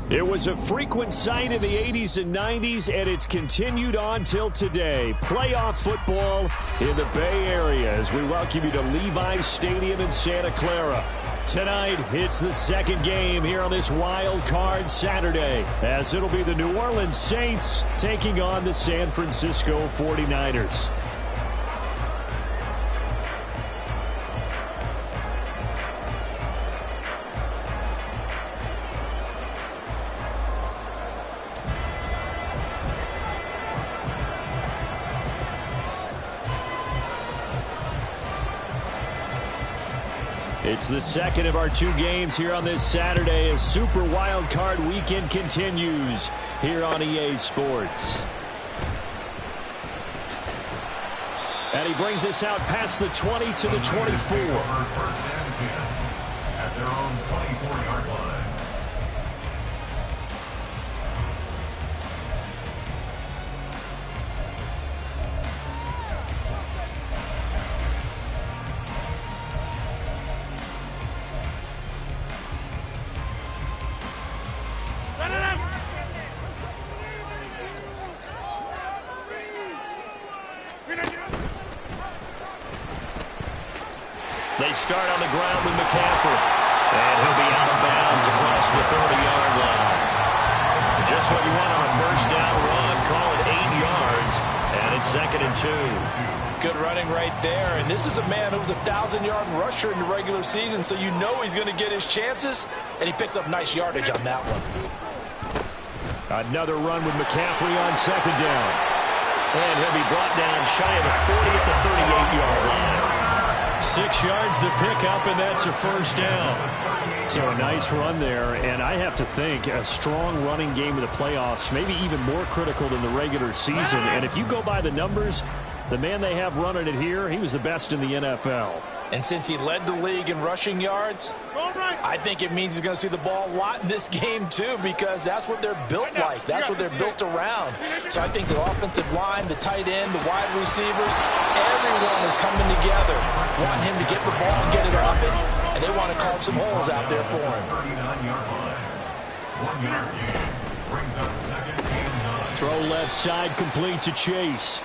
It was a frequent sight in the 80s and 90s, and it's continued on till today. Playoff football in the Bay Area as we welcome you to Levi's Stadium in Santa Clara. Tonight, it's the second game here on this Wild Card Saturday, as it'll be the New Orleans Saints taking on the San Francisco 49ers. It's the second of our two games here on this Saturday as Super Wild Card Weekend continues here on EA Sports. And he brings us out past the 20 to the 24. First and 10 at their own 24-yard line. They start on the ground with McCaffrey. And he'll be out of bounds across the 30-yard line. Just what you want on a first down run. Call it 8 yards. And it's 2nd and 2. Good running right there. And this is a man who was a 1,000-yard rusher in the regular season, so you know he's going to get his chances. And he picks up nice yardage on that one. Another run with McCaffrey on 2nd down. And he'll be brought down shy of the 40 at the 38-yard line. 6 yards to pick up, and that's a first down. So a nice run there, and I have to think a strong running game in the playoffs, maybe even more critical than the regular season. And if you go by the numbers, the man they have running it here, he was the best in the NFL. And since he led the league in rushing yards, I think it means he's going to see the ball a lot in this game too, because that's what they're built like. That's what they're built around. So I think the offensive line, the tight end, the wide receivers, everyone is coming together, wanting him to get the ball and get it off it, and they want to carve some holes out there for him. Throw left side complete to Chase.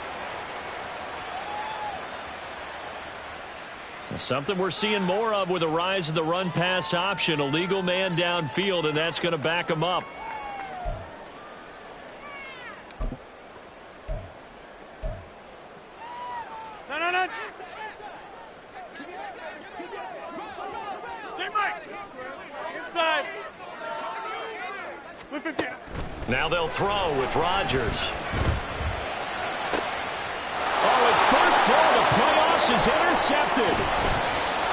Something we're seeing more of with the rise of the run-pass option. A legal man downfield, and that's going to back him up. No. Inside. Now they'll throw with Rodgers. Oh, his first throw of the playoffs is intercepted.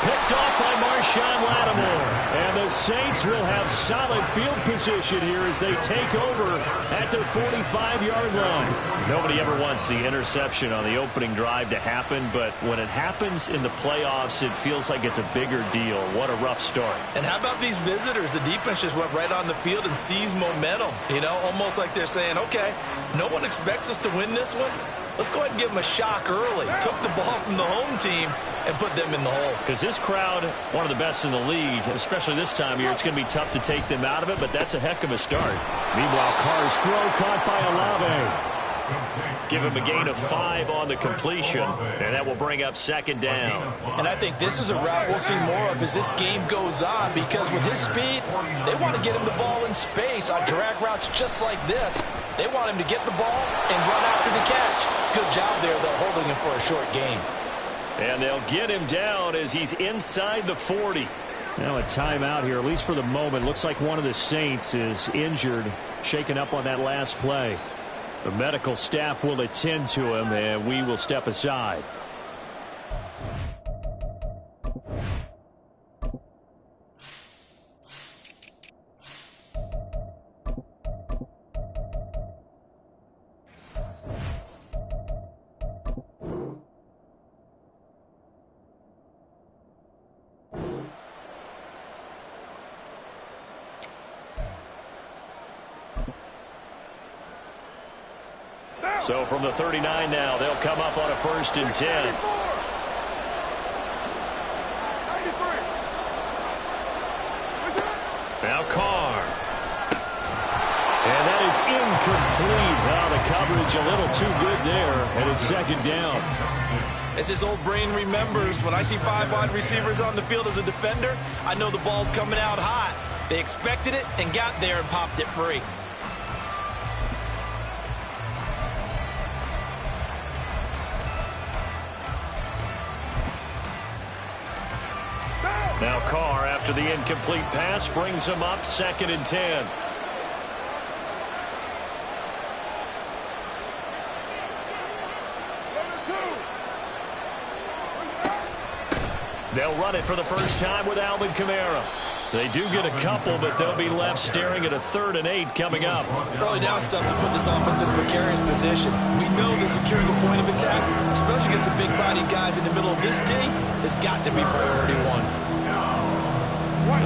Picked off by Marshawn Lattimore. And the Saints will have solid field position here as they take over at their 45-yard line. Nobody ever wants the interception on the opening drive to happen, but when it happens in the playoffs, it feels like it's a bigger deal. What a rough start. And how about these visitors? The defense just went right on the field and seized momentum. You know, almost like they're saying, okay, no one expects us to win this one. Let's go ahead and give them a shock early. Took the ball from the home team and put them in the hole. Because this crowd, one of the best in the league, especially this time of year, it's going to be tough to take them out of it, but that's a heck of a start. Meanwhile, Carr's throw caught by Olave. Give him a gain of 5 on the completion, and that will bring up 2nd down. And I think this is a route we'll see more of as this game goes on, because with his speed, they want to get him the ball in space on drag routes just like this. They want him to get the ball and run after the catch. Good job there, though, holding him for a short gain. And they'll get him down as he's inside the 40. Now a timeout here, at least for the moment. Looks like one of the Saints is injured, shaken up on that last play. The medical staff will attend to him, and we will step aside. So from the 39 now, they'll come up on a 1st and 10. Now Carr. Incomplete. Well, the coverage a little too good there, and it's second down. As his old brain remembers, when I see 5 wide receivers on the field as a defender, I know the ball's coming out hot. They expected it and got there and popped it free. Now Carr, after the incomplete pass, brings him up 2nd and 10. They'll run it for the first time with Alvin Kamara. They do get a couple, but they'll be left staring at a 3rd and 8 coming up. Early down stuff to put this offense in a precarious position. We know that securing the point of attack, especially against the big-bodied guys in the middle of this D, has got to be priority 1.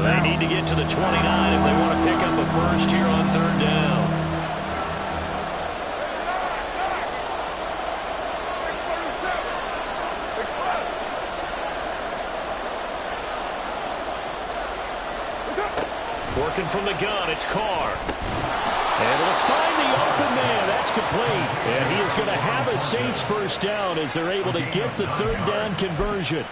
They need to get to the 29 if they want to pick up a first here on 3rd down. Working from the gun, it's Carr. And it'll find the open man. That's complete. And he is going to have a Saints first down as they're able to get the 3rd down conversion.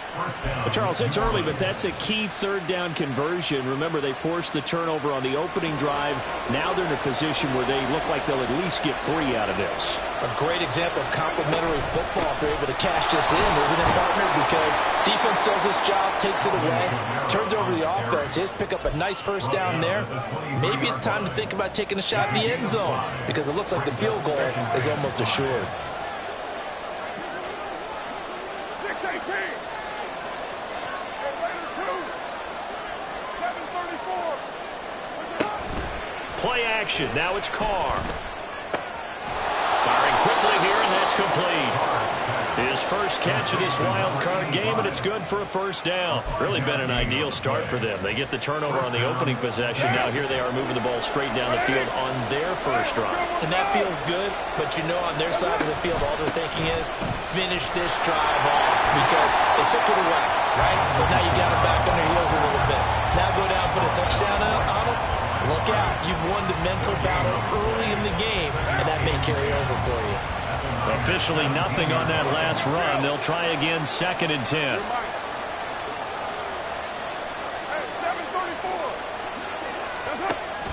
But Charles, it's early, but that's a key 3rd down conversion. Remember, they forced the turnover on the opening drive. Now they're in a position where they look like they'll at least get 3 out of this. A great example of complementary football if they're able to cash this in, isn't it, partner? Because defense does this job, takes it away, turns over the offense. Just pick up a nice first down there. Maybe it's time to think about taking a shot at the end zone because it looks like the field goal is almost assured. 6-18. Play action. Now it's Carr. Firing quickly here, and that's complete. His first catch of this wild card game, and it's good for a first down. Really been an ideal start for them. They get the turnover on the opening possession. Now here they are moving the ball straight down the field on their first drive. And that feels good, but you know on their side of the field, all they're thinking is finish this drive off because they took it away, right? So now you got them back on their heels a little bit. Now go down, put a touchdown on them. Look out. You've won the mental battle early in the game, and that may carry over for you. Officially nothing on that last run. They'll try again 2nd and 10.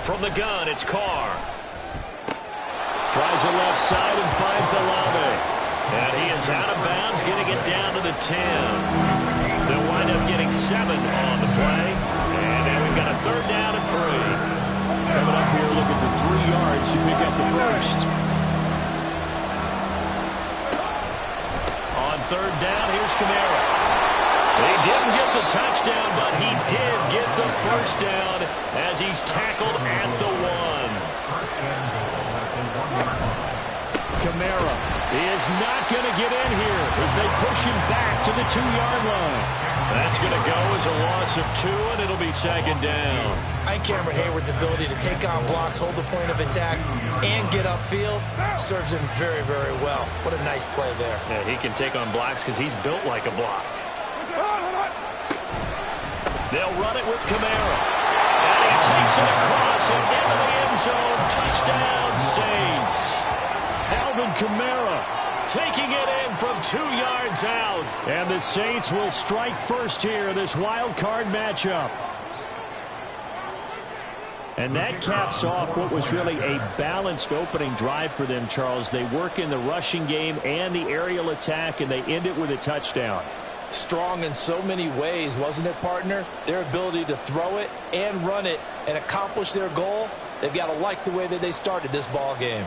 From the gun, it's Carr. Tries the left side and finds Olave. And he is out of bounds, getting it down to the 10. They'll wind up getting 7 on the play. And then we've got a 3rd down and 3. Coming up here looking for 3 yards to pick up the first. On 3rd down, here's Kamara. He didn't get the touchdown, but he did get the first down as he's tackled at the 1. Kamara is not going to get in here as they push him back to the 2-yard line. That's going to go as a loss of 2, and it'll be 2nd down. I think Cameron Hayward's ability to take on blocks, hold the point of attack, and get upfield serves him very, very well. What a nice play there. Yeah, he can take on blocks because he's built like a block. They'll run it with Kamara. And he takes it across and into the end zone. Touchdown, Saints. Alvin Kamara taking it in from 2 yards out. And the Saints will strike first here in this wild card matchup. And that caps off what was really a balanced opening drive for them, Charles. They work in the rushing game and the aerial attack, and they end it with a touchdown. Strong in so many ways, wasn't it, partner? Their ability to throw it and run it and accomplish their goal, they've got to like the way that they started this ball game.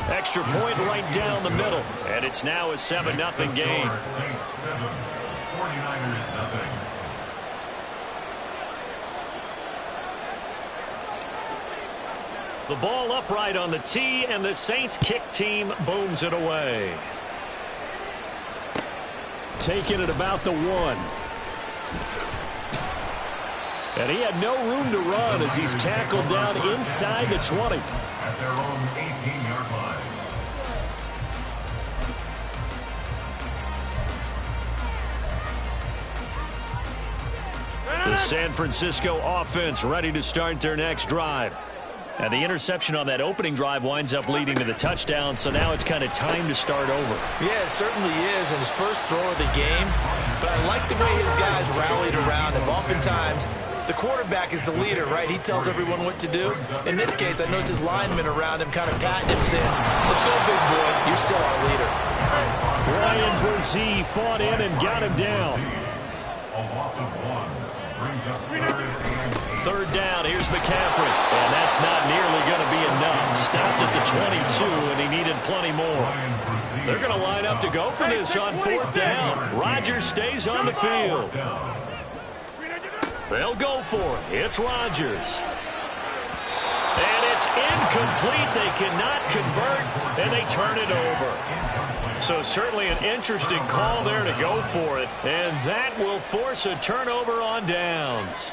Extra point right down the middle. And it's now a 7-0 game. The ball upright on the tee, and the Saints kick team booms it away. Taking it about the 1. And he had no room to run as he's tackled down inside the 20. At their own 18-yard line. The San Francisco offense ready to start their next drive. And the interception on that opening drive winds up leading to the touchdown, so now it's kind of time to start over. Yeah, it certainly is in his first throw of the game. But I like the way his guys rallied around him. Oftentimes, the quarterback is the leader, right? He tells everyone what to do. In this case, I noticed his linemen around him kind of patting him, saying, let's go, big boy. You're still our leader. Ryan Brzee fought in and got him down. Third down, here's McCaffrey. And that's not nearly going to be enough. Stopped at the 22, and he needed plenty more. They're going to line up to go for this on fourth down. Rodgers stays on the field. They'll go for it. It's Rodgers. And it's incomplete. They cannot convert, and they turn it over. So certainly an interesting call there to go for it, and that will force a turnover on downs.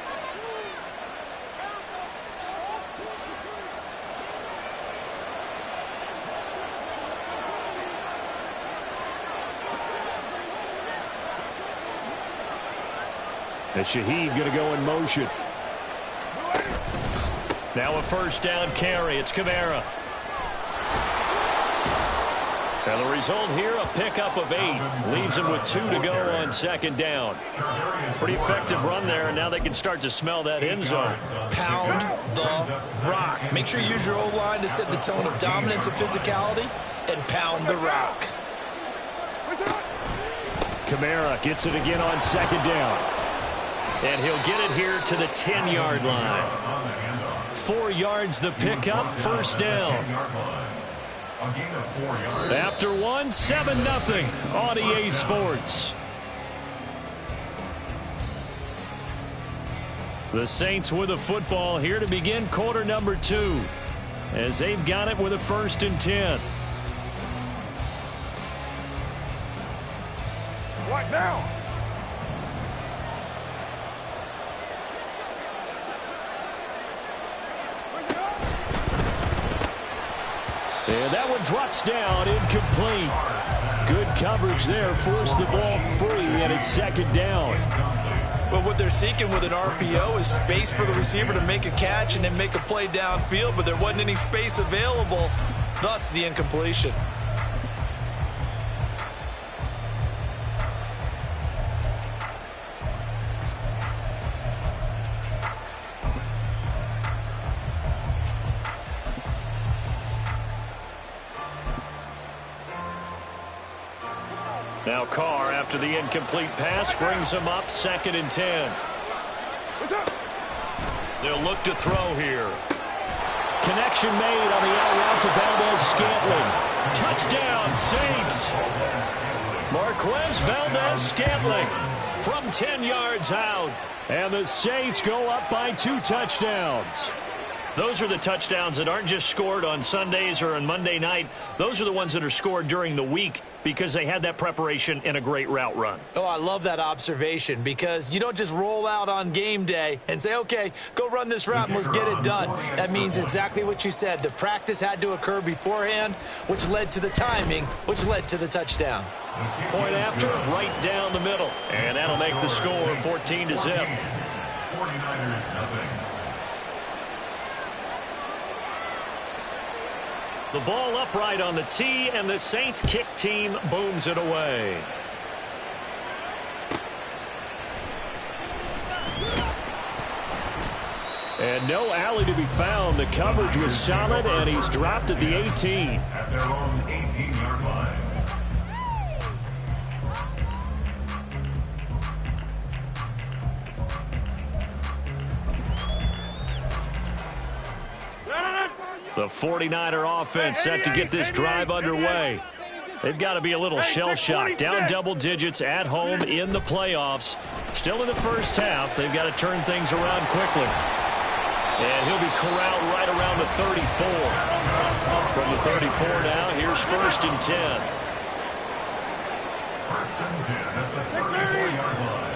And Shaheed going to go in motion. Now a first down carry. It's Kamara. And the result here, a pickup of 8. Leaves him with 2 to go on second down. Pretty effective run there, and now they can start to smell that end zone. Pound the rock. Make sure you use your O-line to set the tone of dominance and physicality, and pound the rock. Kamara gets it again on second down. And he'll get it here to the 10-yard line. 4 yards the pickup, first down. After 1, 7-0 on EA Sports. The Saints with a football here to begin quarter number 2. As they've got it with a 1st and 10. What now? And that one drops down, incomplete. Good coverage there, forced the ball free, and it's second down. But what they're seeking with an RPO is space for the receiver to make a catch and then make a play downfield, but there wasn't any space available, thus the incompletion. Now Carr, after the incomplete pass, brings him up 2nd and 10. They'll look to throw here. Connection made on the out route to Valdez-Scantling. Touchdown, Saints. Marquez Valdez-Scantling from 10 yards out. And the Saints go up by 2 touchdowns. Those are the touchdowns that aren't just scored on Sundays or on Monday night. Those are the ones that are scored during the week because they had that preparation in a great route run. Oh, I love that observation because you don't just roll out on game day and say, okay, go run this route and let's get it done. That means exactly what you said. The practice had to occur beforehand, which led to the timing, which led to the touchdown. Point after, right down the middle. And that'll make the score 14-0. 49ers nothing. The ball upright on the tee, and the Saints kick team booms it away. And no alley to be found. The coverage was solid, and he's dropped at the 18. At their own 18-yard line. The 49er offense set to get this drive underway. They've got to be a little shell-shocked. Down double digits at home in the playoffs. Still in the first half. They've got to turn things around quickly. And he'll be corralled right around the 34. From the 34 now, here's 1st and 10. 1st and 10 at the 34-yard line.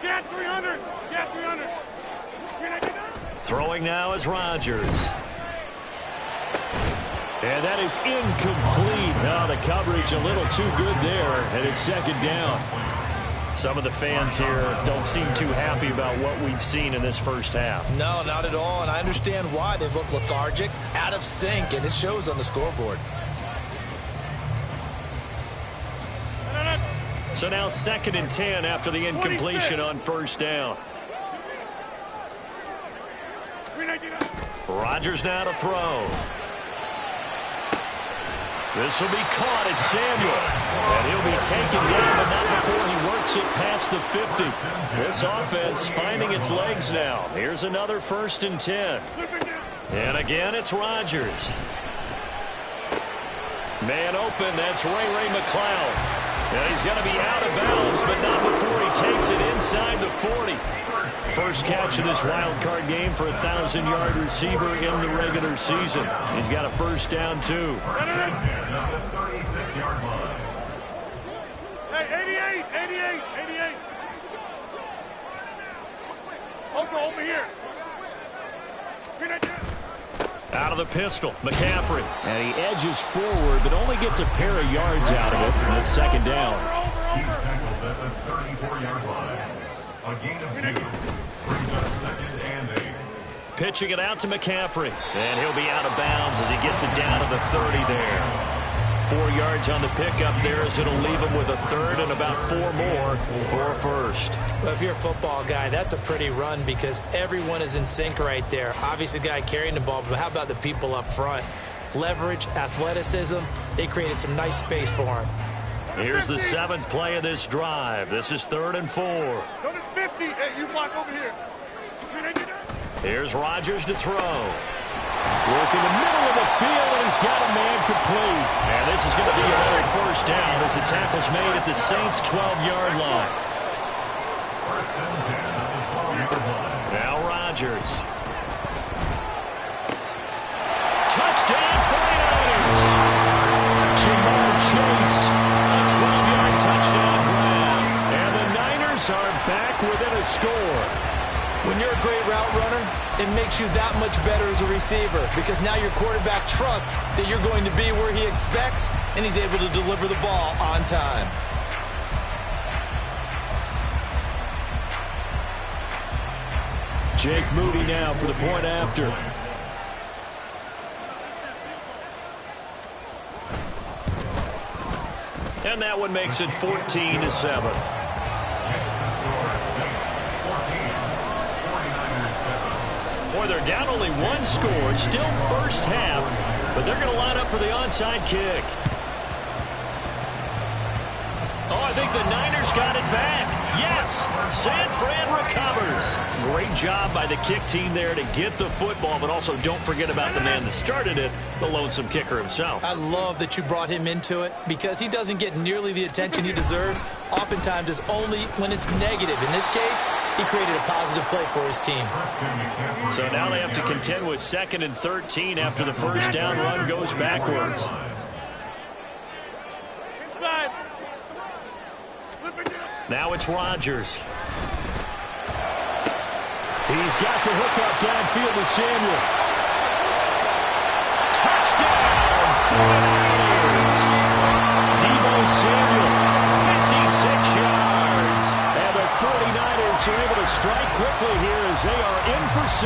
Get 300! Get 300! Throwing now is Rodgers. And that is incomplete. Now the coverage a little too good there, and it's 2nd down. Some of the fans here don't seem too happy about what we've seen in this first half. No, not at all, and I understand why. They look lethargic, out of sync, and it shows on the scoreboard. So now 2nd and 10 after the incompletion on first down. Rodgers now to throw. This will be caught at Samuel. And he'll be taken down, but not before he works it past the 50. This offense finding its legs now. Here's another 1st and 10. And again, it's Rodgers. Man open, that's Ray McCloud. And he's going to be out of bounds, but not before he takes it inside the 40. First catch of this wild card game for a 1,000-yard receiver in the regular season. He's got a first down, too. Hey, 88. Over here. Out of the pistol, McCaffrey. And he edges forward, but only gets a pair of yards out of it. And it's 2nd down. He's tackled at the 34-yard line. A gain of 2. Brings up 2nd and 8. Pitching it out to McCaffrey. And he'll be out of bounds as he gets it down to the 30 there. 4 yards on the pickup there as it'll leave him with a 3rd and about 4 more for a first. Well, if you're a football guy, that's a pretty run because everyone is in sync right there. Obviously, the guy carrying the ball, but how about the people up front? Leverage, athleticism, they created some nice space for him. Here's the 7th play of this drive. This is 3rd and 4. Go to 50. Hey, you block over here. Here's Rodgers to throw. Working the middle of the field, and he's got a man complete. And this is going to be another first down as the tackle's made at the Saints' 12-yard line. 1st and 10 at the 12-yard line. Now Rodgers. Touchdown 49ers. Jamar Chase, a 12-yard touchdown grab. And the Niners are back within a score. When you're a great route runner, it makes you that much better as a receiver because now your quarterback trusts that you're going to be where he expects, and he's able to deliver the ball on time. Jake Moody now for the point after. And that one makes it 14-7. Boy, they're down only 1 score. It's still first half, but they're going to line up for the onside kick. Oh, I think the Niners got it back. Yes, San Fran recovers. Great job by the kick team there to get the football, but also don't forget about the man that started it, the lonesome kicker himself. I love that you brought him into it because he doesn't get nearly the attention he deserves. Oftentimes it's only when it's negative. In this case, he created a positive play for his team. So now they have to contend with 2nd and 13 after the first down run goes backwards. Inside. Now it's Rodgers. He's got the hook up downfield to Samuel. Touchdown! 49ers! Deebo Samuel, 56 yards. And the 49ers are able to strike quickly here as they are in for 6.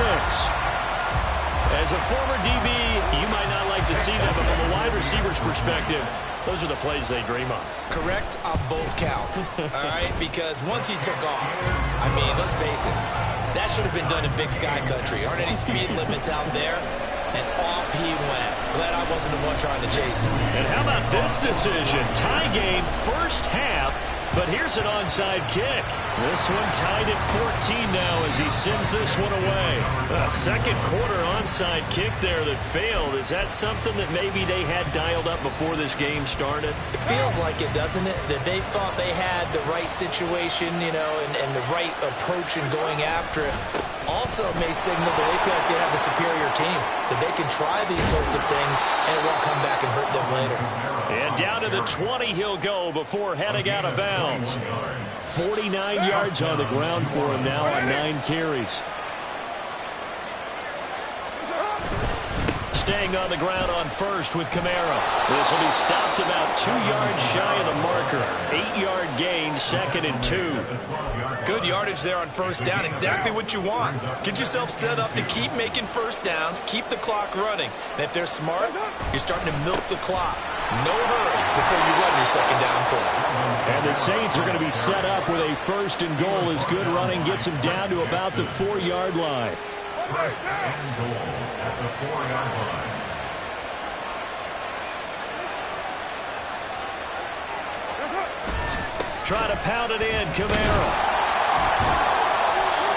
As a former DB, you might not like to see that, but from a wide receiver's perspective, those are the plays they dream of. Correct on both counts, all right? Because once he took off, I mean, let's face it, that should have been done in Big Sky country. Aren't any speed limits out there? And off he went. Glad I wasn't the one trying to chase him. And how about this decision? Tie game first half, but here's an onside kick. This one tied at 14 now as he sends this one away. A second quarter onside kick there that failed. Is that something that maybe they had dialed up before this game started? It feels like it, doesn't it? That they thought they had the right situation, you know, and the right approach in going after it. Also may signal that they feel like they have the superior team, that they can try these sorts of things and it won't come back and hurt them later. And down to the 20 he'll go before heading out of bounds. 49 yards on the ground for him now on 9 carries. staying on the ground on first with Kamara. This will be stopped about 2 yards shy of the marker. 8-yard gain, 2nd and 2. Good yardage there on first down. Exactly what you want. Get yourself set up to keep making first downs, keep the clock running. And if they're smart, you're starting to milk the clock. No hurry before you run your second down play. And the Saints are going to be set up with a 1st and goal as good running gets them down to about the 4-yard line. 1st and goal at the 4-yard line. Try to pound it in, Kamara.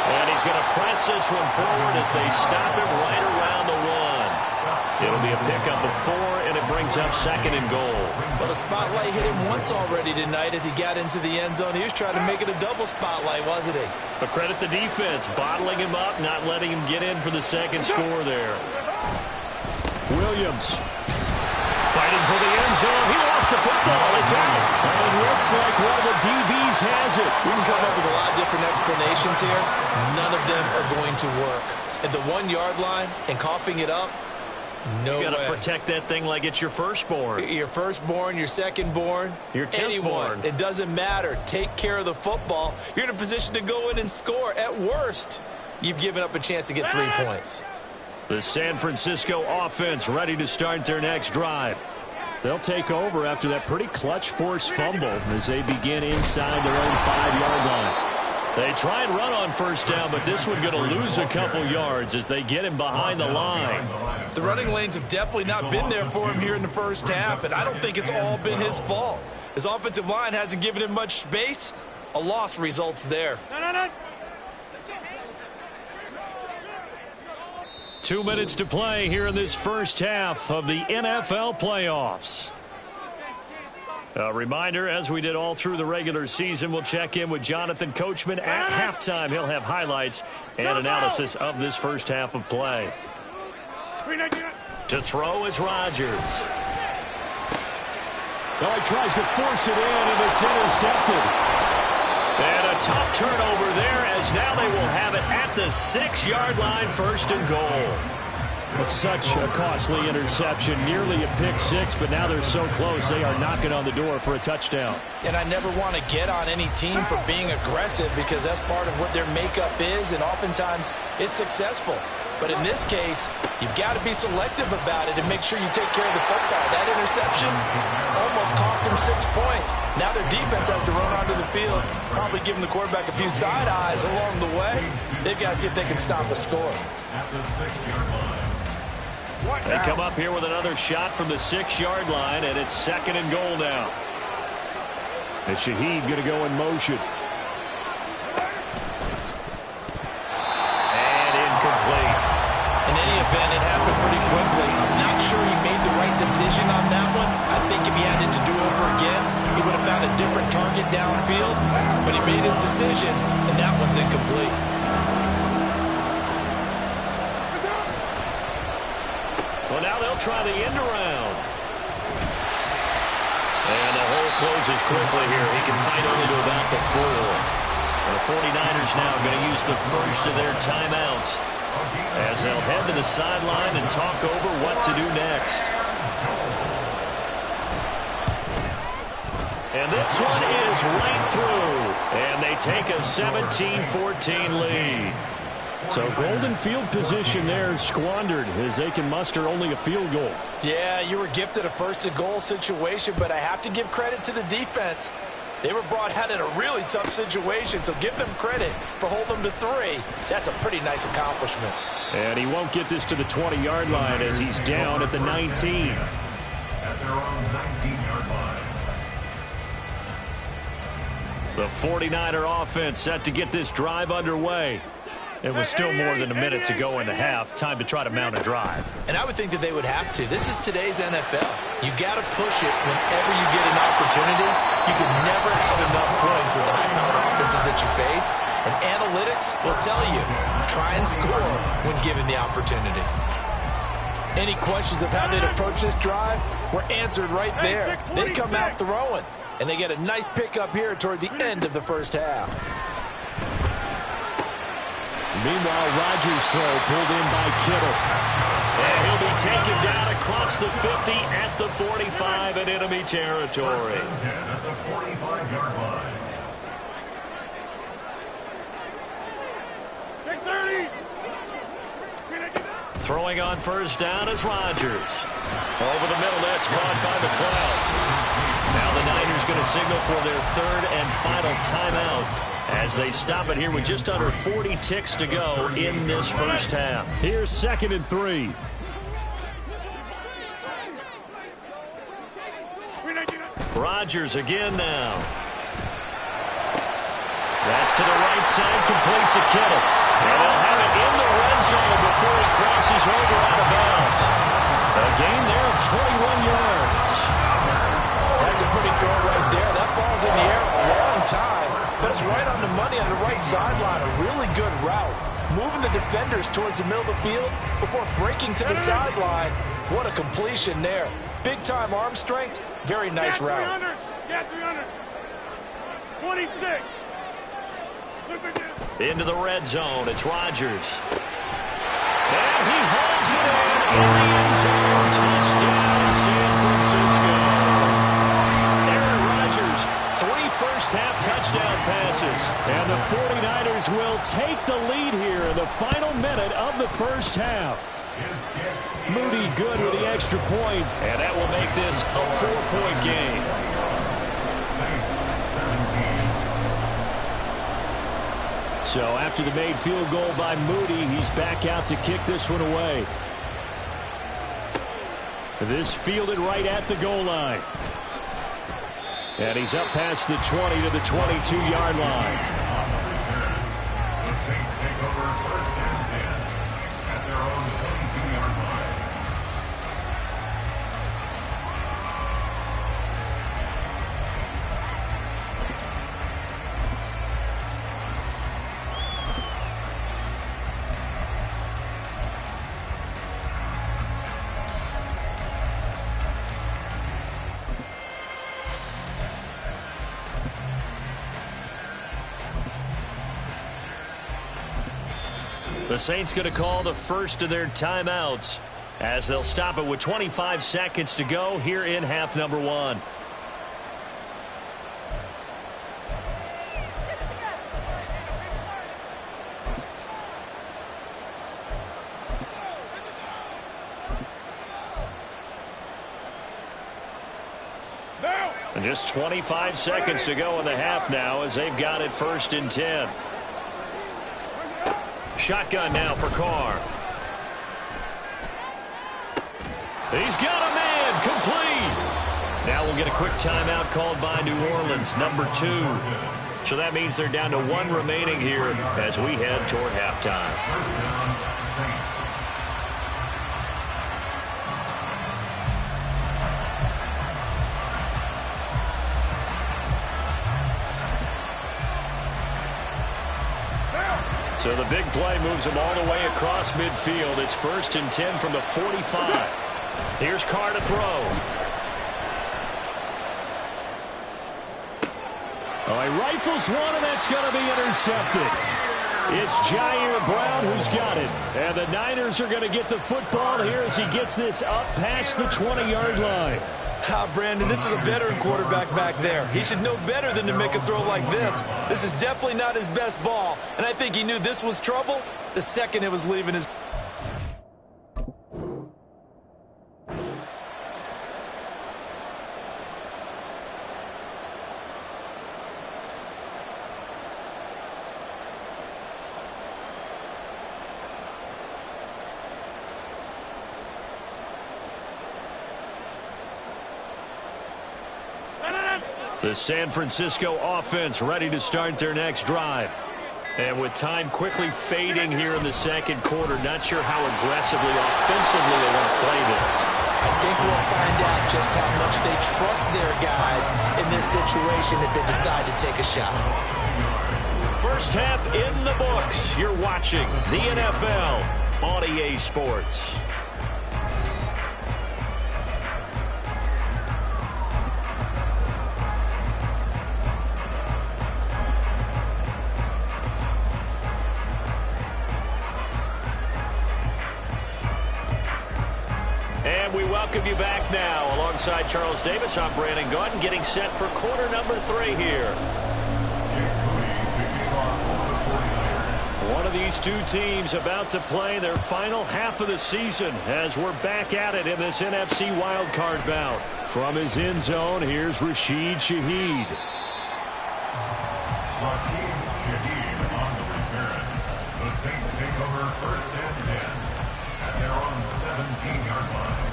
And he's going to press this one forward as they stop him right around the 1. It'll be a pickup of 4, and it brings up 2nd and goal. Well, the spotlight hit him once already tonight as he got into the end zone. He was trying to make it a double spotlight, wasn't he? But credit the defense, bottling him up, not letting him get in for the 2nd score there. Williams fighting for the end zone. He lost the football. It's out. And it looks like one of the DBs has it. We can come up with a lot of different explanations here. None of them are going to work. At the 1-yard line and coughing it up, no way. You got to protect that thing like it's your firstborn. Your firstborn, your secondborn, your 10th born. It doesn't matter. Take care of the football. You're in a position to go in and score. At worst, you've given up a chance to get 3 points. The San Francisco offense ready to start their next drive. They'll take over after that pretty clutch forced fumble as they begin inside their own 5-yard line. They try and run on first down, but this one going to lose a couple yards as they get him behind the line. The running lanes have definitely not been there for him here in the first half, and I don't think it's all been his fault. His offensive line hasn't given him much space. A loss results there. 2 minutes to play here in this first half of the NFL playoffs. A reminder, as we did all through the regular season, we'll check in with Jonathan Coachman at halftime. He'll have highlights and analysis of this first half of play. To throw is Rodgers. Well, he tries to force it in, and it's intercepted. And a tough turnover there as now they will have it at the 6-yard line, 1st and goal. It's such a costly interception, nearly a pick 6, but now they're so close they are knocking on the door for a touchdown. And I never want to get on any team for being aggressive because that's part of what their makeup is, and oftentimes it's successful. But in this case, you've got to be selective about it and make sure you take care of the football. That interception almost cost them 6 points. Now their defense has to run onto the field, probably giving the quarterback a few side eyes along the way. They've got to see if they can stop a score. At the 6-yard line. They come up here with another shot from the 6-yard line, and it's 2nd and goal now. And Shaheed going to go in motion. And incomplete. In any event, it happened pretty quickly. I'm not sure he made the right decision on that one. I think if he had it to do over again, he would have found a different target downfield. But he made his decision, and that one's incomplete. Well, now they'll try the end around. And the hole closes quickly here. He can fight only to about the 4. The 49ers now going to use the first of their timeouts as they'll head to the sideline and talk over what to do next. And this one is right through. And they take a 17-14 lead. So golden field position there squandered as they can muster only a field goal. Yeah, you were gifted a 1st and goal situation, but I have to give credit to the defense. They were brought out in a really tough situation, so give them credit for holding them to 3. That's a pretty nice accomplishment. And he won't get this to the 20-yard line as he's down at the 19. At their own 19-yard line. The 49er offense set to get this drive underway. It was still more than a minute to go in the half. Time to try to mount a drive. And I would think that they would have to. This is today's NFL. You got to push it whenever you get an opportunity. You can never have enough points with the high-powered offenses that you face. And analytics will tell you, try and score when given the opportunity. Any questions of how they'd approach this drive were answered right there. They come out throwing, and they get a nice pickup here toward the end of the first half. Meanwhile, Rodgers' throw pulled in by Kittle. And he'll be taken down across the 50 at the 45 in enemy territory. First and 10 at the 45-yard line. Take 30. Throwing on first down is Rodgers. Over the middle, that's caught by McLeod. Now the Niners going to signal for their third and final timeout as they stop it here with just under 40 ticks to go in this first half. Here's 2nd and 3. Rodgers again now. That's to the right side, complete to Kittle. And they'll have it in the red zone before he crosses over out of bounds. A gain there of 21 yards. That's a pretty throw right there. That ball's in the air a long time, but it's right on the money on the right sideline. A really good route. Moving the defenders towards the middle of the field before breaking to the sideline. What a completion there. Big-time arm strength. Very nice route. 300. 26. Into the red zone. It's Rodgers. And he hauls it in the end zone. Touchdown, San Francisco. Aaron Rodgers, 3 first-half touchdown passes. And the 49ers will take the lead here in the final minute of the first half. Moody good with the extra point. And that will make this a 4-point game. Saints 17. So after the made field goal by Moody, he's back out to kick this one away. This fielded right at the goal line. And he's up past the 20 to the 22-yard line. The Saints take over first and 10 at their own 22-yard line. The Saints going to call the first of their timeouts as they'll stop it with 25 seconds to go here in half number 1. And just 25 seconds to go in the half now as they've got it 1st and 10. Shotgun now for Carr. He's got a man complete. Now we'll get a quick timeout called by New Orleans, number 2. So that means they're down to 1 remaining here as we head toward halftime. First down, Saints. So the big play moves him all the way across midfield. It's 1st and 10 from the 45. Here's Carr to throw. Oh, he rifles one, and that's going to be intercepted. It's Jair Brown who's got it. And the Niners are going to get the football here as he gets this up past the 20-yard line. Brandon, this is a veteran quarterback back there. He should know better than to make a throw like this. This is definitely not his best ball, and I think he knew this was trouble the second it was leaving his... The San Francisco offense ready to start their next drive. And with time quickly fading here in the second quarter, not sure how aggressively, offensively they want to play this. I think we'll find out just how much they trust their guys in this situation if they decide to take a shot. First half in the books. You're watching the NFL on EA Sports. We welcome you back now. Alongside Charles Davis, I'm Brandon Gaudin, getting set for quarter number 3 here. One of these two teams about to play their final half of the season as we're back at it in this NFC wildcard bout. From his end zone, here's Rashid Shaheed. Rashid Shaheed on the return. The Saints take over 1st and 10 at their own 17-yard line.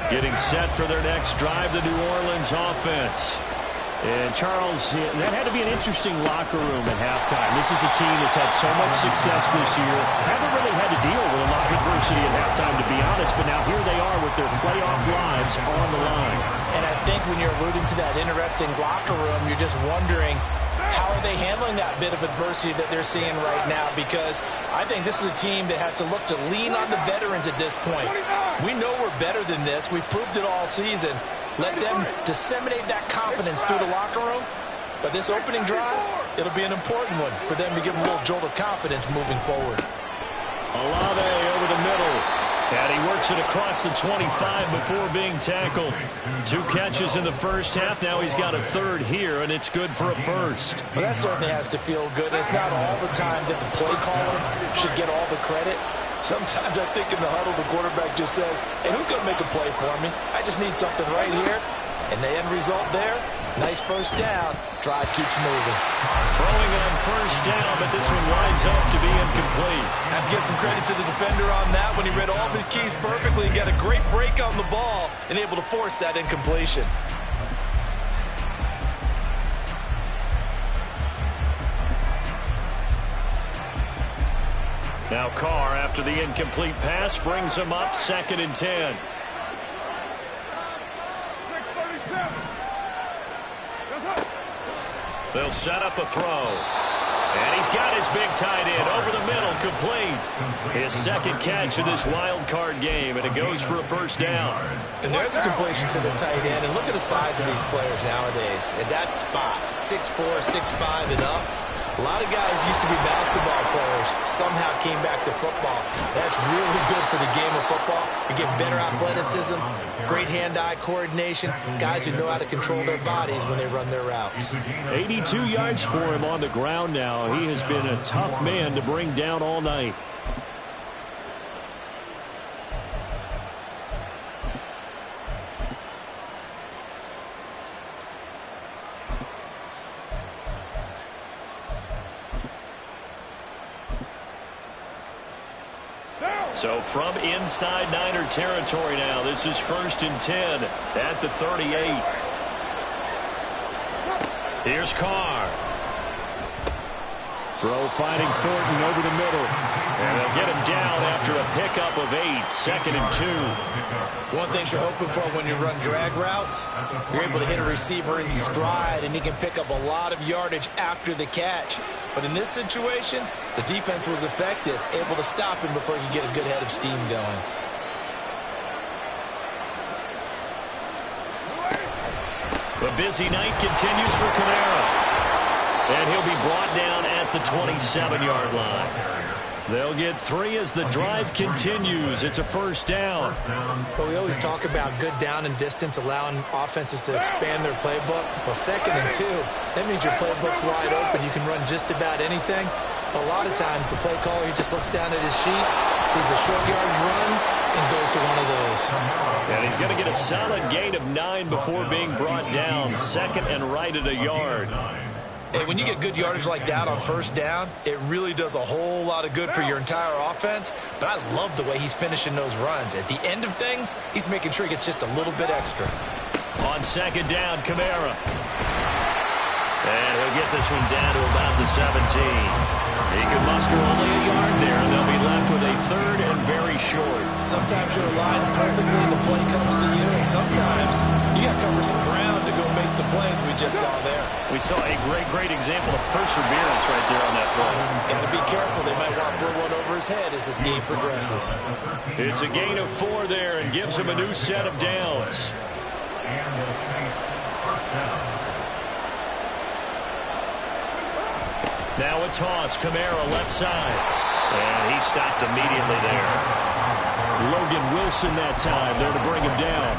Getting set for their next drive, the New Orleans offense. And Charles, that had to be an interesting locker room at halftime. This is a team that's had so much success this year. Haven't really had to deal with a lot of adversity at halftime, to be honest. But now here they are with their playoff lives on the line. And I think when you're alluding to that interesting locker room, you're just wondering, how are they handling that bit of adversity that they're seeing right now? Because I think this is a team that has to look to lean on the veterans at this point. We know we're better than this. We've proved it all season. Let them disseminate that confidence through the locker room. But this opening drive, it'll be an important one for them to give them a little jolt of confidence moving forward. Olave over the middle. And he works it across the 25 before being tackled. 2 catches in the first half. Now he's got a third here, and it's good for a first. Well, that certainly has to feel good. It's not all the time that the play caller should get all the credit. Sometimes I think in the huddle, the quarterback just says, hey, who's going to make a play for me? I just need something right here. And the end result there, nice first down. Drive keeps moving. Throwing on first down, but this one winds up to be incomplete. I have to give some credit to the defender on that when he read all of his keys perfectly and got a great break on the ball and able to force that incompletion. Now Carr, after the incomplete pass, brings him up 2nd and 10. 6:37. They'll set up a throw. And he's got his big tight end over the middle, complete. His 2nd catch of this wild card game, and it goes for a first down. And there's a completion to the tight end. And look at the size of these players nowadays. At that spot, 6'4", 6'5", and up. A lot of guys used to be basketball players, somehow came back to football. That's really good for the game of football. You get better athleticism, great hand-eye coordination, guys who know how to control their bodies when they run their routes. 82 yards for him on the ground now. He has been a tough man to bring down all night. So from inside Niner territory now, this is 1st and 10 at the 38. Here's Carr. Throw finding Thornton over the middle. And they'll get him down after a pickup of 8, 2nd and 2. One thing you're hoping for when you run drag routes, you're able to hit a receiver in stride, and he can pick up a lot of yardage after the catch. But in this situation, the defense was effective, able to stop him before he could get a good head of steam going. The busy night continues for Kamara. And he'll be brought down at the 27-yard line. They'll get 3 as the drive continues. It's a first down. Well, we always talk about good down and distance, allowing offenses to expand their playbook. Well, 2nd and 2, that means your playbook's wide open. You can run just about anything. But a lot of times, the play caller, he just looks down at his sheet, sees the short yardage runs, and goes to one of those. And he's going to get a solid gain of 9 before being brought down. 2nd and right at a yard. Hey, when you get good yardage like that on first down, it really does a whole lot of good for your entire offense. But I love the way he's finishing those runs. At the end of things, he's making sure he gets just a little bit extra. On 2nd down, Kamara. And he'll get this one down to about the 17. He can muster only a yard there, and they'll be left with a 3rd and very short. Sometimes you're aligned perfectly and the play comes to you, and sometimes you got to cover some ground to go make the plays we just saw there. We saw a great example of perseverance right there on that play. Got to be careful. They might want to throw one over his head as this game progresses. It's a gain of 4 there and gives him a new set of downs. And the Saints first down. Now a toss. Kamara left side. And he stopped immediately there. Logan Wilson that time there to bring him down.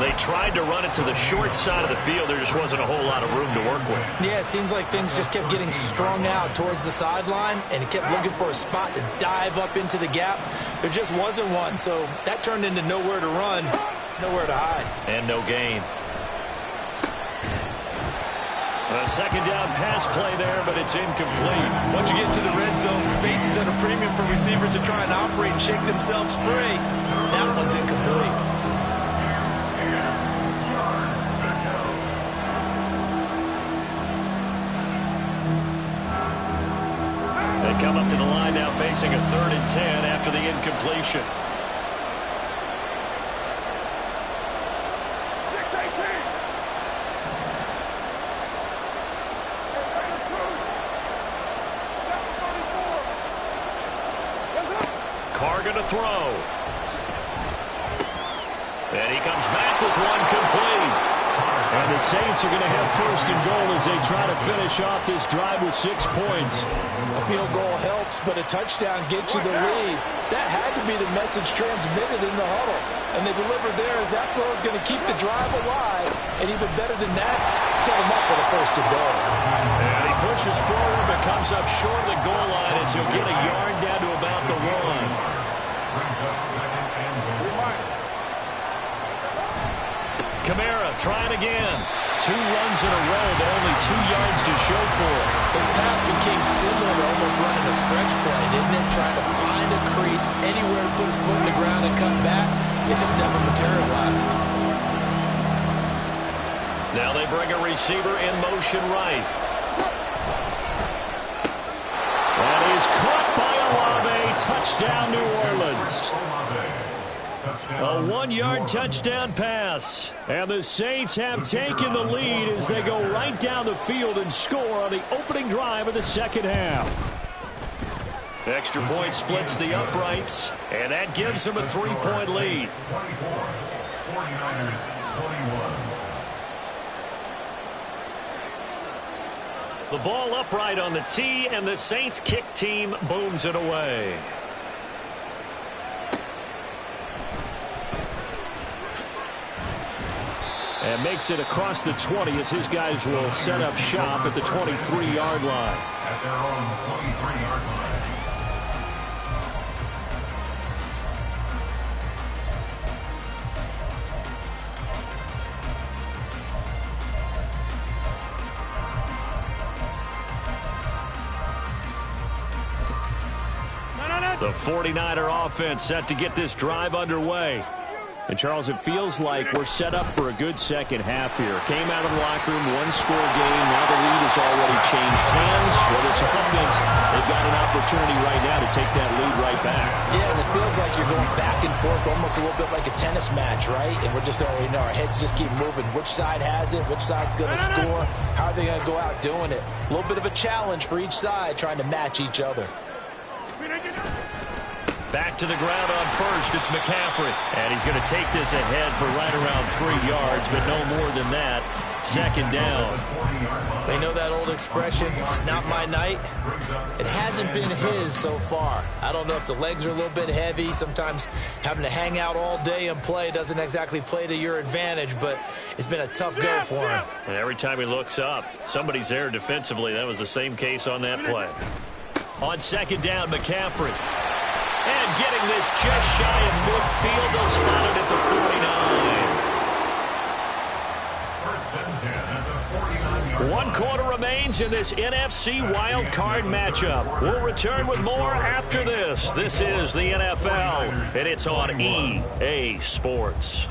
They tried to run it to the short side of the field. There just wasn't a whole lot of room to work with. Yeah, it seems like things just kept getting strung out towards the sideline, and he kept looking for a spot to dive up into the gap. There just wasn't one, so that turned into nowhere to run, nowhere to hide. And no gain. A second down pass play there, but it's incomplete. Once you get into the red zone, space is at a premium for receivers to try and operate and shake themselves free. That one's incomplete. They come up to the line now facing a 3rd and 10 after the incompletion. 6-18. Carr going to throw. And he comes back with one complete. And the Saints are going to have 1st and goal as they try to finish off this drive with 6 points. A field goal helps, but a touchdown gets you the lead. That had to be the message transmitted in the huddle. And they delivered there as that throw is going to keep the drive alive. And even better than that, set them up for the 1st and goal. And he pushes forward but comes up short of the goal line as he'll get a yard down to about the 1. Kamara trying again. 2 runs in a row, but only 2 yards to show for it. His path became similar to almost running a stretch play, didn't it? Trying to find a crease, anywhere to put his foot in the ground and cut back. It just never materialized. Now they bring a receiver in motion right. That is caught by Olave. Touchdown, New Orleans. A 1-yard touchdown pass. And the Saints have taken the lead as they go right down the field and score on the opening drive of the 2nd half. Extra point splits the uprights, and that gives them a 3-point lead. 49ers 21. The ball upright on the tee, and the Saints kick team booms it away. And makes it across the 20 as his guys will set up shop at the 23-yard line. At their own 23-yard line. The 49er offense set to get this drive underway. And, Charles, it feels like we're set up for a good second half here. Came out of the locker room, 1-score game. Now the lead has already changed hands. Well, this offense, they've got an opportunity right now to take that lead right back. Yeah, and it feels like you're going back and forth, almost a little bit like a tennis match, right? And we're just already know our heads just keep moving. Which side has it? Which side's going to score? How are they going to go out doing it? A little bit of a challenge for each side, trying to match each other. Back to the ground on first. It's McCaffrey. And he's going to take this ahead for right around 3 yards, but no more than that. 2nd down. They know that old expression, it's not my night. It hasn't been his so far. I don't know if the legs are a little bit heavy. Sometimes having to hang out all day and play doesn't exactly play to your advantage, but it's been a tough go for him. And every time he looks up, somebody's there defensively. That was the same case on that play. On 2nd down, McCaffrey. And getting this just shy of midfield. They'll spot it at the 49. 1 quarter remains in this NFC Wild Card matchup. We'll return with more after this. This is the NFL, and it's on EA Sports.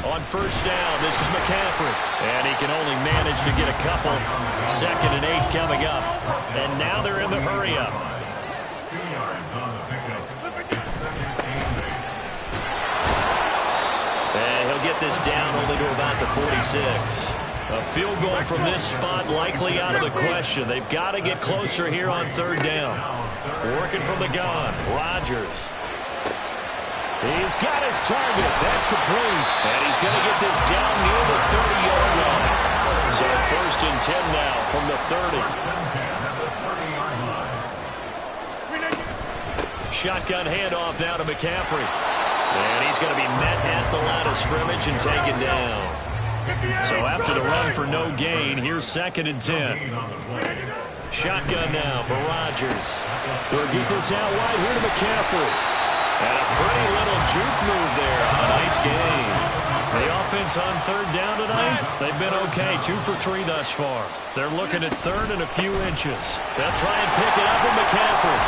On 1st down, this is McCaffrey. And he can only manage to get a couple. 2nd and 8 coming up. And now they're in the hurry-up. 2 yards on the pickup. It's 2nd and 8. get this down only to about the 46. A field goal from this spot likely out of the question. They've got to get closer here on third down. Working from the gun, Rodgers. He's got his target. That's complete. And he's going to get this down near the 30-yard line. So first and 10 now from the 30. Shotgun handoff now to McCaffrey. And he's going to be met at the line of scrimmage and taken down. So after the run for no gain, here's second and 10. Shotgun now for Rodgers. They'll get this out wide here to McCaffrey. And a pretty little juke move there on a nice game. The offense on third down tonight, they've been okay. 2 for 3 thus far. They're looking at third and a few inches. They'll try and pick it up with McCaffrey.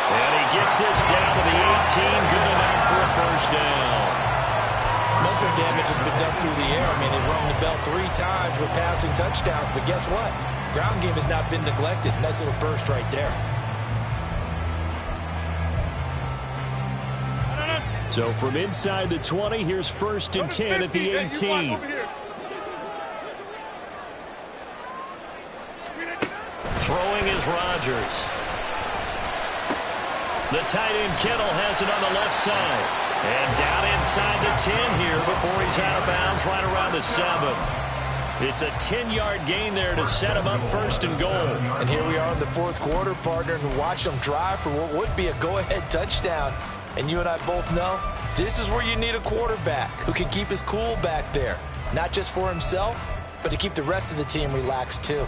And he gets this down to the 18, good enough for a first down. Most of their damage has been done through the air. I mean, they've rung the bell 3 times with passing touchdowns, but guess what? Ground game has not been neglected. Nice little burst right there. So from inside the 20, here's first and 10 at the 18. Throwing is Rodgers. The tight end Kittle has it on the left side. And down inside the 10 here before he's out of bounds right around the 7. It's a 10-yard gain there to set him up first and goal. And here we are in the fourth quarter, partner, and watch them drive for what would be a go-ahead touchdown. And you and I both know this is where you need a quarterback who can keep his cool back there. Not just for himself, but to keep the rest of the team relaxed too.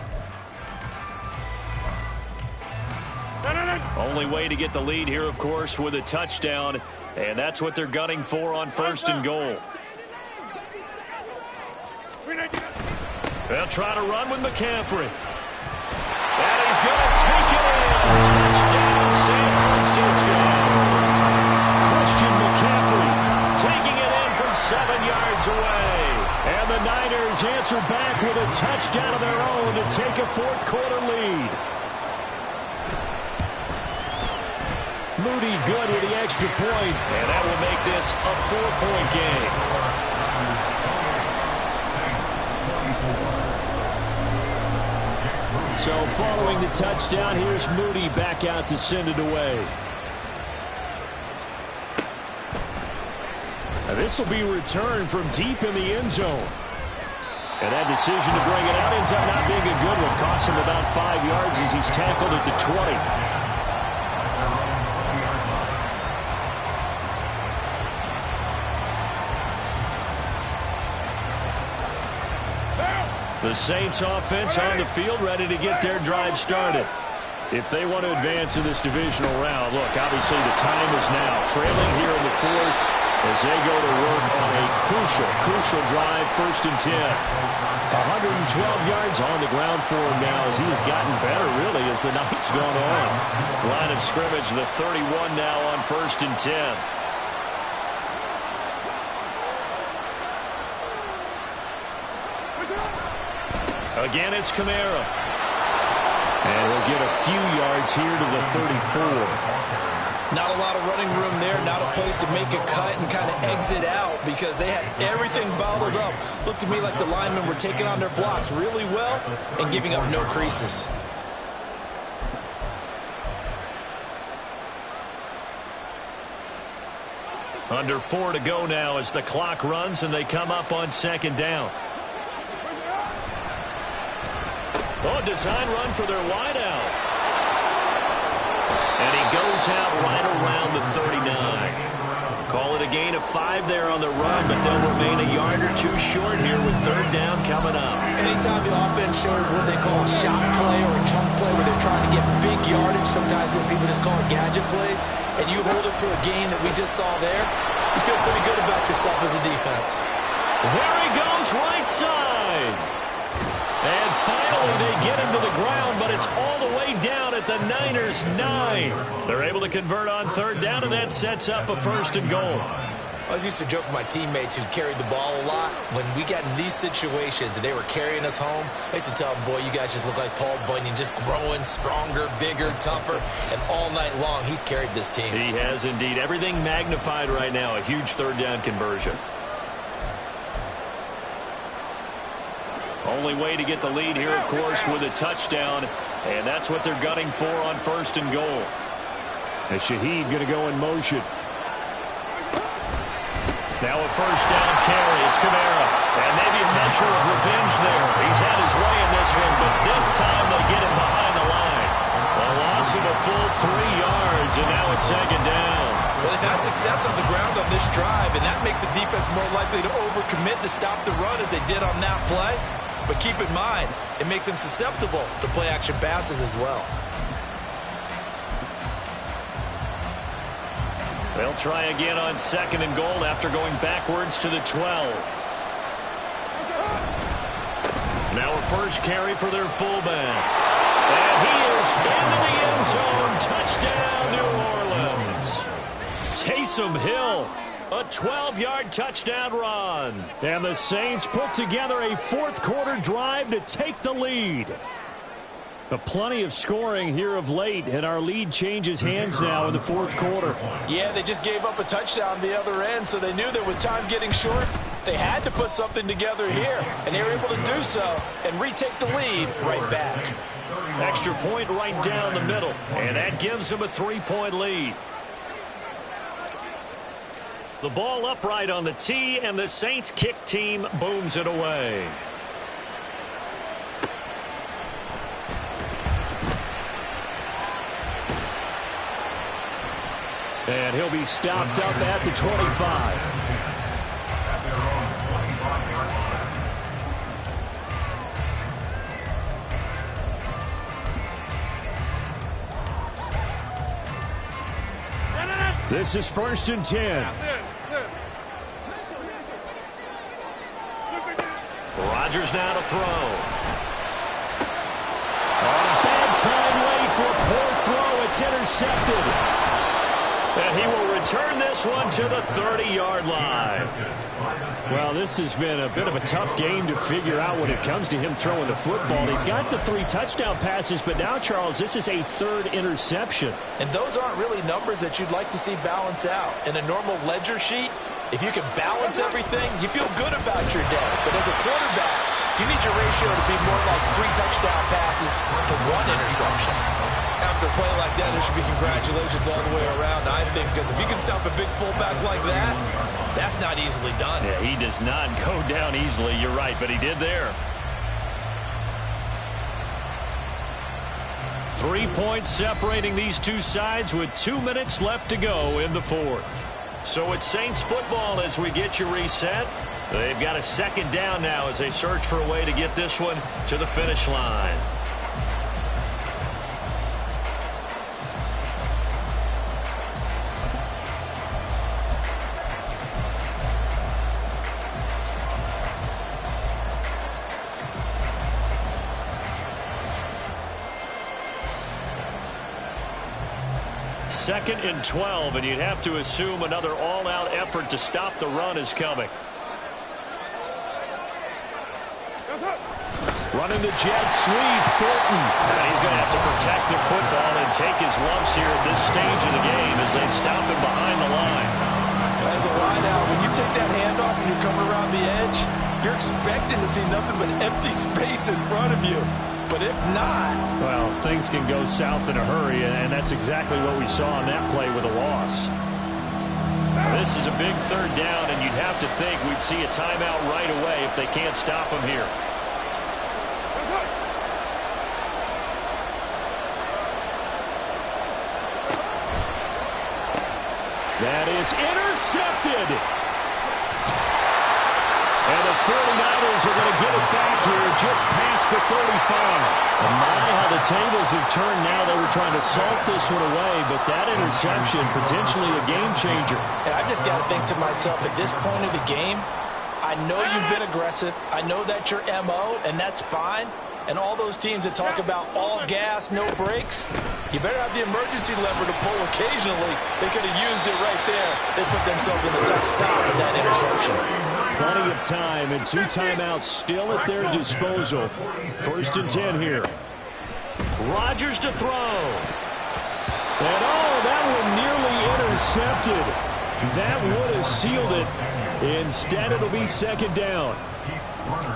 Only way to get the lead here, of course, with a touchdown. And that's what they're gunning for on first and goal. They'll try to run with McCaffrey. And he's going to take it in. Touchdown, San Francisco. Christian McCaffrey Taking it in from 7 yards away. And the Niners answer back with a touchdown of their own to take a fourth quarter lead. Moody good with the extra point. And that will make this a 4-point game. So following the touchdown, here's Moody back out to send it away. Now this will be returned from deep in the end zone. And that decision to bring it out ends up not being a good one. Costs him about 5 yards as he's tackled at the 20. The Saints offense on the field ready to get their drive started. If they want to advance in this divisional round, look, obviously the time is now. Trailing here in the fourth as they go to work on a crucial drive, first and 10. 112 yards on the ground for him now as he has gotten better, really, as the night's gone on. Line of scrimmage, the 31 now on first and 10. Again, it's Kamara. And he'll get a few yards here to the 34. Not a lot of running room there, not a place to make a cut and kind of exit out because they had everything bottled up. Looked to me like the linemen were taking on their blocks really well and giving up no creases. Under 4 to go now as the clock runs and they come up on second down. Oh, design run for their wideout. And he goes out right around the 39. Call it a gain of 5 there on the run, but they'll remain a yard or two short here with third down coming up. Anytime the offense shows what they call a shot play or a chunk play where they're trying to get big yardage, sometimes people just call it gadget plays, and you hold it to a gain that we just saw there, you feel pretty good about yourself as a defense. There he goes, right side. And finally they get him to the ground, but it's all the way down at the Niners' 9. They're able to convert on third down, and that sets up a first and goal. I was used to joke with my teammates who carried the ball a lot. When we got in these situations and they were carrying us home, I used to tell them, boy, you guys just look like Paul Bunyan, just growing stronger, bigger, tougher. And all night long, he's carried this team. He has indeed. Everything magnified right now. A huge third down conversion. Only way to get the lead here, of course, with a touchdown, and that's what they're gunning for on 1st and goal. And Shaheed going to go in motion. Now a 1st down carry. It's Kamara. And maybe a measure of revenge there. He's had his way in this one, but this time they get him behind the line. A loss of a full 3 yards, and now it's 2nd down. Well, they've had success on the ground on this drive, and that makes the defense more likely to overcommit to stop the run as they did on that play. But keep in mind, it makes them susceptible to play-action passes as well. They'll try again on 2nd and goal after going backwards to the 12. Now a 1st carry for their fullback. And he is into the end zone. Touchdown, New Orleans. Taysom Hill, a 12-yard touchdown run. And the Saints put together a 4th quarter drive to take the lead. But plenty of scoring here of late, and our lead changes hands now in the 4th quarter. Yeah, they just gave up a touchdown the other end, so they knew that with time getting short, they had to put something together here, and they were able to do so and retake the lead right back. Extra point right down the middle, and that gives them a 3-point lead. The ball upright on the tee, and the Saints kick team booms it away. And he'll be stopped up at the 25. This is 1st and 10. Rodgers now to throw. On a bad time late for a poor throw. It's intercepted. And he will return this one to the 30-yard line. Well, this has been a bit of a tough game to figure out when it comes to him throwing the football. He's got the 3 touchdown passes, but now, Charles, this is a 3rd interception. And those aren't really numbers that you'd like to see balance out. In a normal ledger sheet, if you can balance everything, you feel good about your day. But as a quarterback, you need your ratio to be more like 3 touchdown passes to 1 interception. After a play like that, there should be congratulations all the way around, I think, because if you can stop a big fullback like that, that's not easily done. Yeah, he does not go down easily. You're right, but he did there. 3 points separating these two sides with 2 minutes left to go in the 4th. So it's Saints football as we get you reset. They've got a 2nd down now as they search for a way to get this one to the finish line. Second and 12, and you'd have to assume another all-out effort to stop the run is coming. Running the jet sweep, Thornton. And he's going to have to protect the football and take his lumps here at this stage of the game as they stop him behind the line. As a wideout, when you take that handoff and you come around the edge, you're expecting to see nothing but empty space in front of you. But if not... Well, things can go south in a hurry, and that's exactly what we saw on that play with a loss. This is a big 3rd down, and you'd have to think we'd see a timeout right away if they can't stop him here. That is intercepted. And the 49ers are going to get it back here just past the 35. And my, how the tables have turned now. They were trying to salt this one away, but that interception, potentially a game changer. And I just got to think to myself, at this point of the game, I know you've been aggressive. I know that's your MO, and that's fine. And all those teams that talk about all gas, no brakes, you better have the emergency lever to pull occasionally. They could have used it right there. They put themselves in a tough spot with that interception. Plenty of time and 2 timeouts still at their disposal. 1st and 10 here. Rodgers to throw. And oh, that one nearly intercepted. That would have sealed it. Instead, it'll be second down.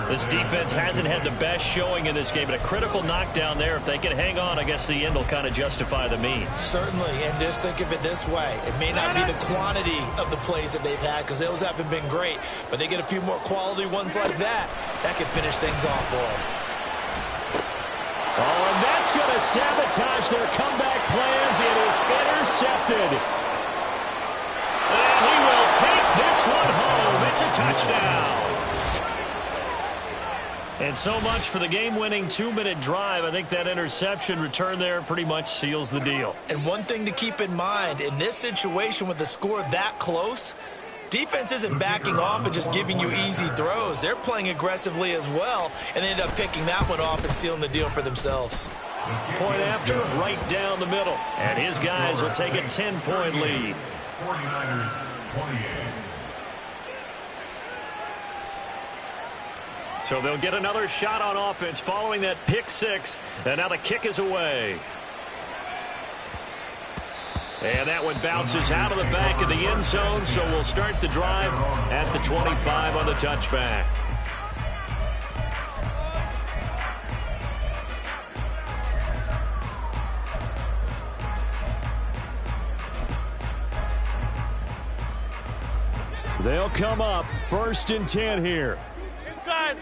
This defense hasn't had the best showing in this game, but a critical knockdown there. If they can hang on, I guess the end will kind of justify the means. Certainly, and just think of it this way. It may not be the quantity of the plays that they've had because those haven't been great, but they get a few more quality ones like that. That can finish things off for them. Oh, and that's going to sabotage their comeback plans. It is intercepted. And he will take this one home. It's a touchdown. And so much for the game-winning 2-minute drive. I think that interception return there pretty much seals the deal. And one thing to keep in mind, in this situation with the score that close, defense isn't backing off and just giving you easy throws. They're playing aggressively as well, and they end up picking that one off and sealing the deal for themselves. Point after, right down the middle. And his guys will take a 10-point lead. 49ers 28. So they'll get another shot on offense following that pick six. And now the kick is away. And that one bounces out of the back of the end zone. So we'll start the drive at the 25 on the touchback. They'll come up 1st and 10 here. Inside.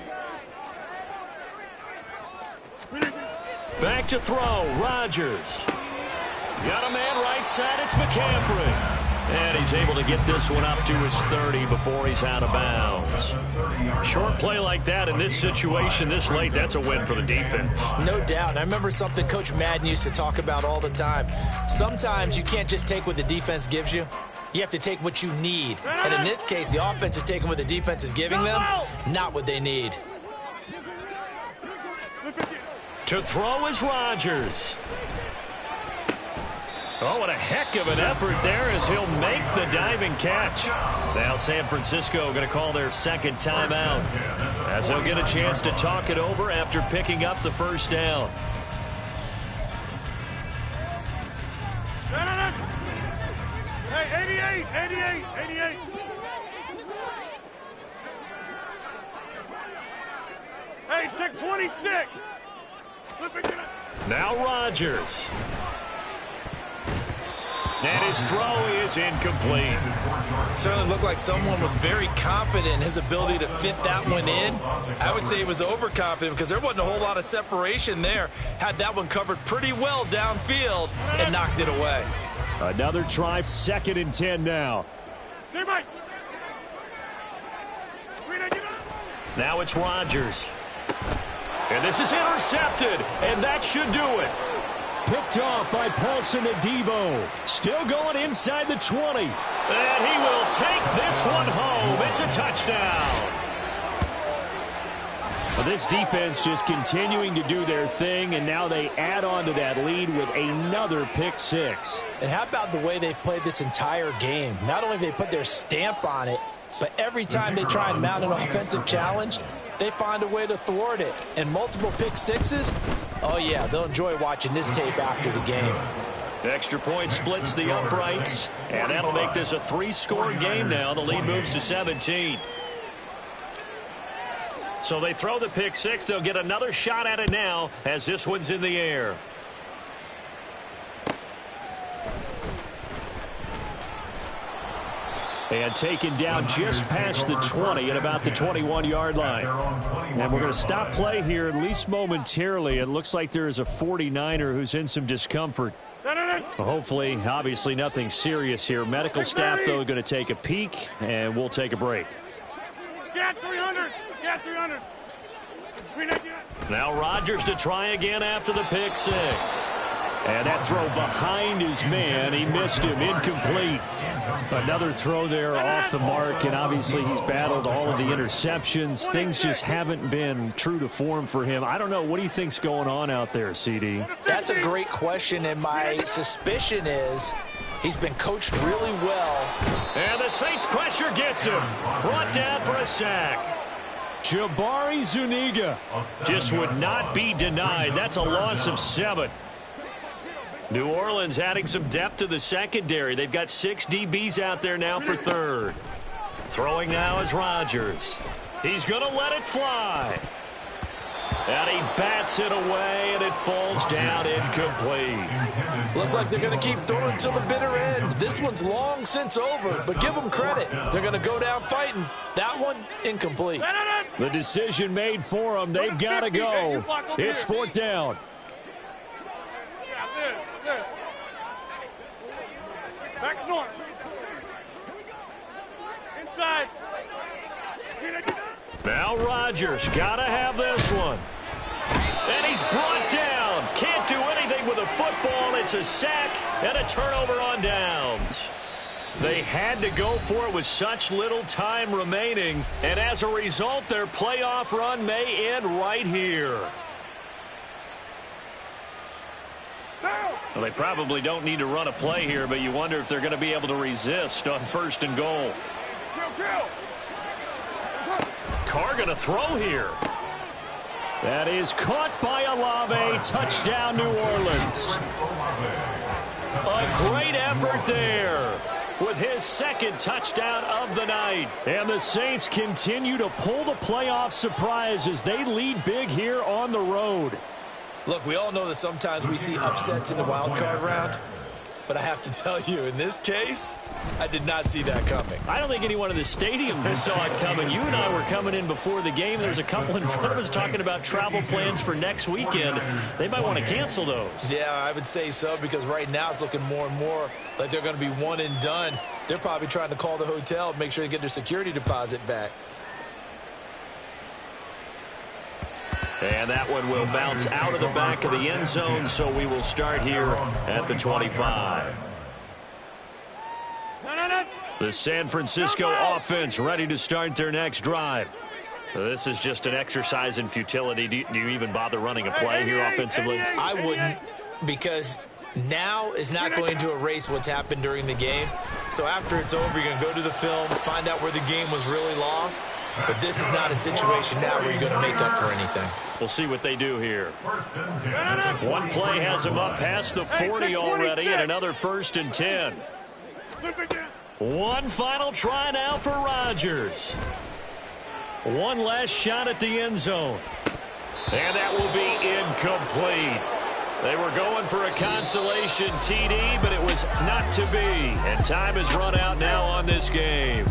Back to throw, Rodgers. Got a man right side, it's McCaffrey. And he's able to get this one up to his 30 before he's out of bounds. Short play like that in this situation this late, that's a win for the defense. No doubt. I remember something Coach Madden used to talk about all the time. Sometimes you can't just take what the defense gives you. You have to take what you need. And in this case, the offense is taking what the defense is giving them, not what they need. To throw is Rodgers. Oh, what a heck of an effort there as he'll make the diving catch. Now San Francisco going to call their second timeout as they'll get a chance to talk it over after picking up the first down. Hey, 88. Hey, take 26. Now Rodgers. And his throw is incomplete. Certainly looked like someone was very confident in his ability to fit that one in. I would say he was overconfident because there wasn't a whole lot of separation there. Had that one covered pretty well downfield and knocked it away. Another try, 2nd and 10 now. Now it's Rodgers. And this is intercepted, and that should do it. Picked off by Paulson Adebo. Still going inside the 20. And he will take this one home. It's a touchdown. Well, this defense just continuing to do their thing, and now they add on to that lead with another pick six. And how about the way they've played this entire game? Not only have they put their stamp on it, but every time they try and mount an offensive challenge, they find a way to thwart it. And multiple pick sixes, oh yeah, they'll enjoy watching this tape after the game. Extra point splits the uprights, and that'll make this a 3-score game now. The lead moves to 17. So they throw the pick six. They'll get another shot at it now as this one's in the air. And taken down just past the 20 at about the 21-yard line. And we're going to stop play here, at least momentarily. It looks like there is a 49er who's in some discomfort. Well, hopefully, obviously nothing serious here. Medical staff, though, going to take a peek, and we'll take a break. Get 300. Get 300. Now Rodgers to try again after the pick six. And that throw behind his man. He missed him. Incomplete. Another throw there off the mark, and obviously he's battled all of the interceptions. Things just haven't been true to form for him. I don't know. What do you think's going on out there, CD? That's a great question, and my suspicion is he's been coached really well. And the Saints pressure gets him. Brought down for a sack. Jabari Zuniga just would not be denied. That's a loss of 7. New Orleans adding some depth to the secondary. They've got 6 DBs out there now for third. Throwing now is Rodgers. He's going to let it fly. And he bats it away, and it falls down incomplete. Looks like they're going to keep throwing to the bitter end. This one's long since over, but give them credit. They're going to go down fighting. That one, incomplete. The decision made for them. They've got to go. It's 4th down. Back north. Inside. Now Rodgers got to have this one. And he's brought down. Can't do anything with a football. It's a sack and a turnover on downs. They had to go for it with such little time remaining. And as a result, their playoff run may end right here. Well, they probably don't need to run a play here, but you wonder if they're going to be able to resist on 1st and goal. Carr going to throw here. That is caught by Olave. Touchdown, New Orleans. A great effort there with his 2nd touchdown of the night. And the Saints continue to pull the playoff surprise as they lead big here on the road. Look, we all know that sometimes we see upsets in the wild card round, but I have to tell you, in this case, I did not see that coming. I don't think anyone in the stadium saw it coming. You and I were coming in before the game. There's a couple in front of us talking about travel plans for next weekend. They might want to cancel those. Yeah, I would say so, because right now it's looking more and more like they're going to be one and done. They're probably trying to call the hotel, make sure they get their security deposit back. And that one will bounce out of the back of the end zone, so we will start here at the 25. The San Francisco offense ready to start their next drive. This is just an exercise in futility. Do you even bother running a play here offensively? I wouldn't, because now is not going to erase what's happened during the game. So after it's over, you're going to go to the film, find out where the game was really lost. But this is not a situation now where you're going to make up for anything. We'll see what they do here. One play has them up past the 40 already, and another 1st and 10. One final try now for Rodgers. One last shot at the end zone. And that will be incomplete. They were going for a consolation TD, but it was not to be. And time has run out now on this game.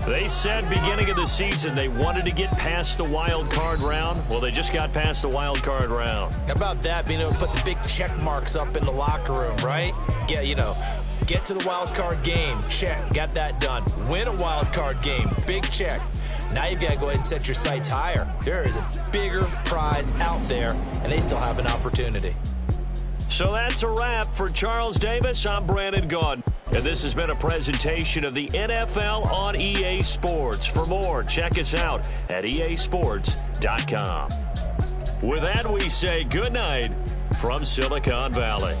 They said beginning of the season they wanted to get past the wild card round. Well, they just got past the wild card round. How about that, being able to put the big check marks up in the locker room, right? Yeah, you know, get to the wild card game, check, got that done. Win a wild card game, big check. Now you've got to go ahead and set your sights higher. There is a bigger prize out there, and they still have an opportunity. So that's a wrap for Charles Davis. I'm Brandon Gaudin. And this has been a presentation of the NFL on EA Sports. For more, check us out at easports.com. With that, we say good night from Silicon Valley.